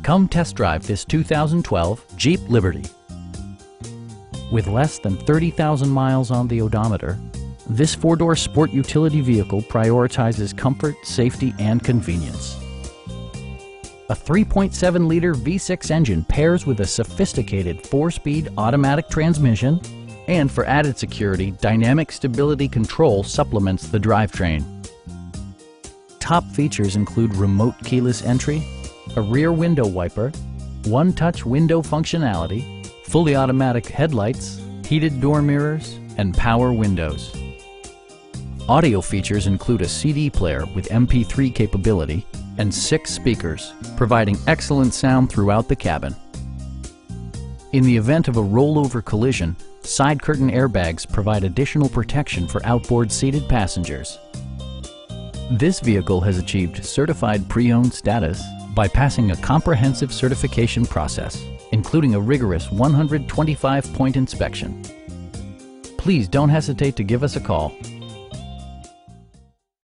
Come test drive this 2012 Jeep Liberty. With less than 30,000 miles on the odometer, this four-door sport utility vehicle prioritizes comfort, safety, and convenience. A 3.7-liter V6 engine pairs with a sophisticated 4-speed automatic transmission, and for added security, dynamic stability control supplements the drivetrain. Top features include remote keyless entry, a rear window wiper, one-touch window functionality, fully automatic headlights, heated door mirrors, and power windows. Audio features include a CD player with MP3 capability and 6 speakers, providing excellent sound throughout the cabin. In the event of a rollover collision, side curtain airbags provide additional protection for outboard seated passengers. This vehicle has achieved certified pre-owned status by passing a comprehensive certification process, including a rigorous 125-point inspection. Please don't hesitate to give us a call.